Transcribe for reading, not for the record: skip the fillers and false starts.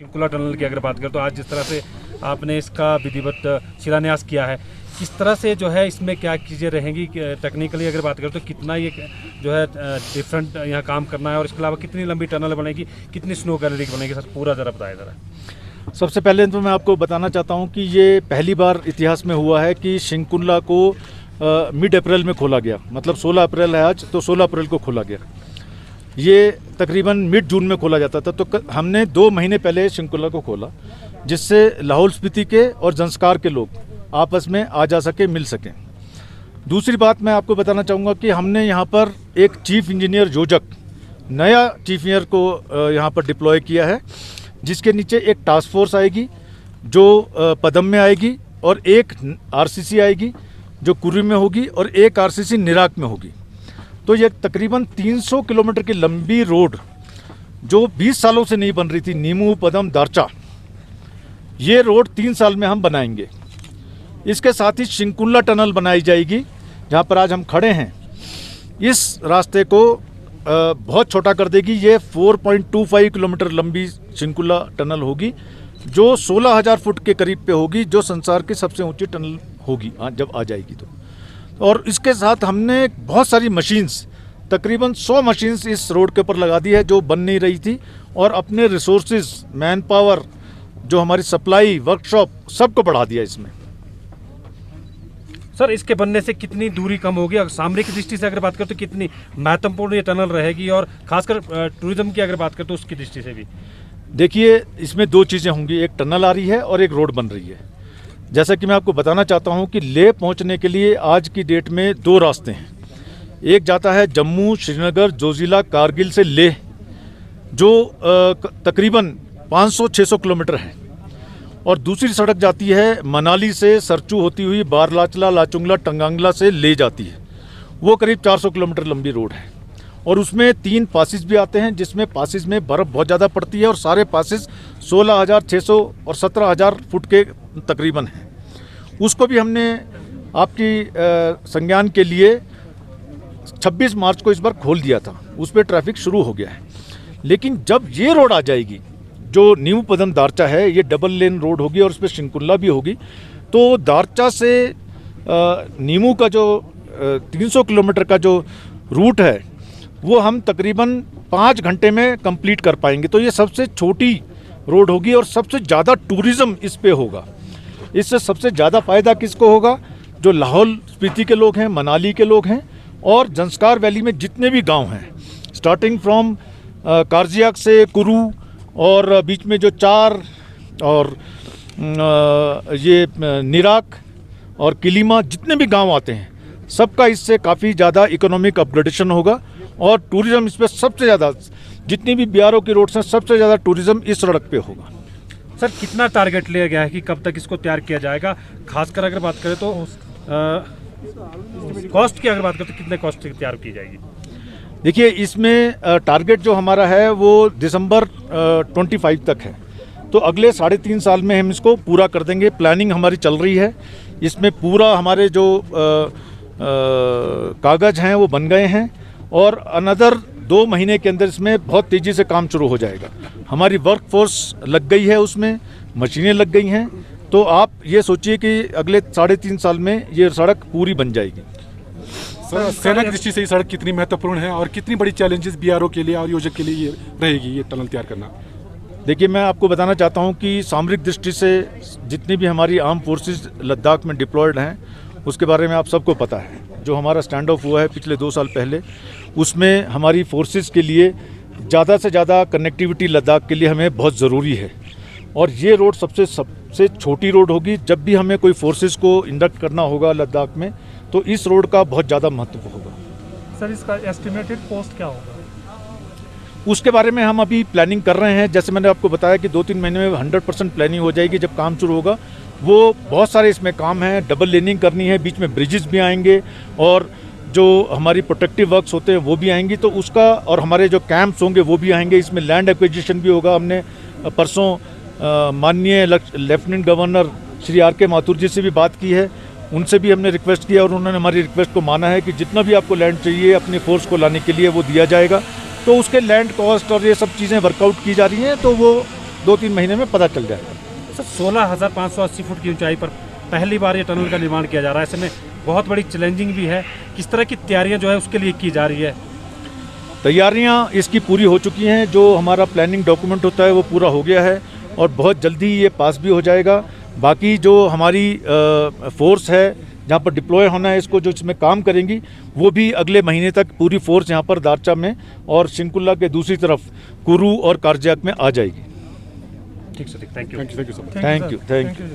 Shinkula tunnel की अगर बात करें तो आज जिस तरह से आपने इसका विधिवत शिलान्यास किया है, किस तरह से जो है इसमें क्या चीज़ें रहेंगी, टेक्निकली अगर बात करें तो कितना ये जो है डिफरेंट यहाँ काम करना है, और इसके अलावा कितनी लंबी टनल बनेगी, कितनी स्नो गैलरी बनेगी, सर पूरा ज़रा बताएं ज़रा। सबसे पहले तो मैं आपको बताना चाहता हूँ कि ये पहली बार इतिहास में हुआ है कि शिंकुला को मिड अप्रैल में खोला गया। मतलब 16 अप्रैल है आज, तो 16 अप्रैल को खोला गया। ये तकरीबन मिड जून में खोला जाता था, तो हमने 2 महीने पहले शिंकुला को खोला, जिससे लाहौल स्पीति के और जंस्कार के लोग आपस में आ जा सके, मिल सकें। दूसरी बात मैं आपको बताना चाहूँगा कि हमने यहाँ पर एक चीफ इंजीनियर योजक, नया चीफ इंजीनियर को यहाँ पर डिप्लॉय किया है, जिसके नीचे एक टास्क फोर्स आएगी जो पदम में आएगी, और एक आरसीसी आएगी जो कुर्री में होगी, और एक आरसीसी निराक में होगी। तो ये तकरीबन 300 किलोमीटर की लंबी रोड जो 20 सालों से नहीं बन रही थी, नीमू पदम दारचा, ये रोड 3 साल में हम बनाएंगे। इसके साथ ही शिंकुला टनल बनाई जाएगी, जहाँ पर आज हम खड़े हैं। इस रास्ते को बहुत छोटा कर देगी। ये 4.25 किलोमीटर लंबी शिंकुला टनल होगी, जो 16,000 फुट के करीब पे होगी, जो संसार की सबसे ऊंची टनल होगी जब आ जाएगी तो। और इसके साथ हमने बहुत सारी मशीन्स, तकरीबन 100 मशीन्स इस रोड के ऊपर लगा दी है, जो बन नहीं रही थी, और अपने रिसोर्सेज, मैन पावर, जो हमारी सप्लाई, वर्कशॉप, सबको बढ़ा दिया इसमें। सर, इसके बनने से कितनी दूरी कम होगी, अगर सामरिक दृष्टि से अगर बात करें तो कितनी महत्वपूर्ण ये टनल रहेगी, और खासकर टूरिज्म की अगर बात करें तो उसकी दृष्टि से भी? देखिए, इसमें 2 चीज़ें होंगी, एक टनल आ रही है और एक रोड बन रही है। जैसा कि मैं आपको बताना चाहता हूं कि लेह पहुंचने के लिए आज की डेट में 2 रास्ते हैं। एक जाता है जम्मू, श्रीनगर, जोजिला, कारगिल से लेह, जो तकरीबन 500-600 किलोमीटर है, और दूसरी सड़क जाती है मनाली से सरचू होती हुई बारलाचला, लाचुंगला, टंगांगला से ले जाती है। वो करीब 400 किलोमीटर लंबी रोड है, और उसमें 3 पासिस भी आते हैं, जिसमें पासिस में बर्फ़ बहुत ज़्यादा पड़ती है, और सारे पासिस 16,600 और 17,000 फुट के तकरीबन हैं। उसको भी हमने आपकी संज्ञान के लिए 26 मार्च को इस बार खोल दिया था। उस पर ट्रैफिक शुरू हो गया है। लेकिन जब ये रोड आ जाएगी, जो नीमू पदम दारचा है, ये डबल लेन रोड होगी, और उस पर शिंकुला भी होगी, तो दारचा से नीमू का जो 300 किलोमीटर का जो रूट है, वो हम तकरीबन 5 घंटे में कंप्लीट कर पाएंगे। तो ये सबसे छोटी रोड होगी, और सबसे ज़्यादा टूरिज़्म इस पे होगा। इससे सबसे ज़्यादा फ़ायदा किसको होगा? जो लाहौल स्पीति के लोग हैं, मनाली के लोग हैं, और जंस्कार वैली में जितने भी गांव हैं, स्टार्टिंग फ्रॉम कारजियाक से कुरू, और बीच में जो 4 और ये निराक और किलीमा, जितने भी गांव आते हैं, सबका इससे काफ़ी ज़्यादा इकोनॉमिक अपग्रेडेशन होगा, और टूरिज़्म इस पर सबसे ज़्यादा, जितनी भी बिहारों की रोड्स हैं, सबसे ज़्यादा टूरिज़्म इस सड़क पे होगा। सर, कितना टारगेट लिया गया है कि कब तक इसको तैयार किया जाएगा? खासकर अगर बात करें तो कॉस्ट की अगर बात करें तो कितने कॉस्ट तैयार की जाएगी? देखिए, इसमें टारगेट जो हमारा है वो दिसंबर 25 तक है, तो अगले 3.5 साल में हम इसको पूरा कर देंगे। प्लानिंग हमारी चल रही है, इसमें पूरा हमारे जो कागज़ हैं वो बन गए हैं, और अनदर 2 महीने के अंदर इसमें बहुत तेज़ी से काम शुरू हो जाएगा। हमारी वर्क फोर्स लग गई है, उसमें मशीनें लग गई हैं, तो आप ये सोचिए कि अगले 3.5 साल में ये सड़क पूरी बन जाएगी। सर, सेना की दृष्टि से ये सड़क कितनी महत्वपूर्ण है, और कितनी बड़ी चैलेंजेस बीआरओ के लिए और योजक के लिए ये रहेगी, ये टनल तैयार करना? देखिए, मैं आपको बताना चाहता हूँ कि सामरिक दृष्टि से जितनी भी हमारी आर्म फोर्सेस लद्दाख में डिप्लॉयड हैं, उसके बारे में आप सबको पता है। जो हमारा स्टैंड ऑफ हुआ है पिछले 2 साल पहले, उसमें हमारी फोर्सेस के लिए ज़्यादा से ज़्यादा कनेक्टिविटी लद्दाख के लिए हमें बहुत ज़रूरी है, और ये रोड सबसे छोटी रोड होगी। जब भी हमें कोई फोर्सेस को इंडक्ट करना होगा लद्दाख में, तो इस रोड का बहुत ज़्यादा महत्व होगा। सर, इसका एस्टिमेटेड कॉस्ट क्या होगा? उसके बारे में हम अभी प्लानिंग कर रहे हैं। जैसे मैंने आपको बताया कि 2-3 महीने में 100% प्लानिंग हो जाएगी जब काम शुरू होगा। वो बहुत सारे इसमें काम हैं, डबल लेनिंग करनी है, बीच में ब्रिजेस भी आएंगे, और जो हमारी प्रोटेक्टिव वर्क्स होते हैं वो भी आएंगी, तो उसका, और हमारे जो कैंप्स होंगे वो भी आएंगे। इसमें लैंड एक्विजिशन भी होगा। हमने परसों माननीय लेफ्टिनेंट गवर्नर श्री आर के माथुर जी से भी बात की है, उनसे भी हमने रिक्वेस्ट किया, और उन्होंने हमारी रिक्वेस्ट को माना है कि जितना भी आपको लैंड चाहिए अपनी फोर्स को लाने के लिए वो दिया जाएगा। तो उसके लैंड कॉस्ट और ये सब चीज़ें वर्कआउट की जा रही हैं, तो वो 2-3 महीने में पता चल जाएगा। सर 16,580 फुट की ऊंचाई पर पहली बार ये टनल का निर्माण किया जा रहा है, ऐसे में बहुत बड़ी चैलेंजिंग भी है। किस तरह की तैयारियां जो है उसके लिए की जा रही है? तैयारियां इसकी पूरी हो चुकी हैं, जो हमारा प्लानिंग डॉक्यूमेंट होता है वो पूरा हो गया है और बहुत जल्दी ये पास भी हो जाएगा। बाकी जो हमारी फोर्स है जहाँ पर डिप्लॉय होना है इसको, जो इसमें काम करेंगी, वो भी अगले महीने तक पूरी फोर्स यहाँ पर दारचा में और शिंकुल्ला के दूसरी तरफ कुरू और कारजाक में आ जाएगी। ठीक sir, thank you. Thank you so much. Thank you.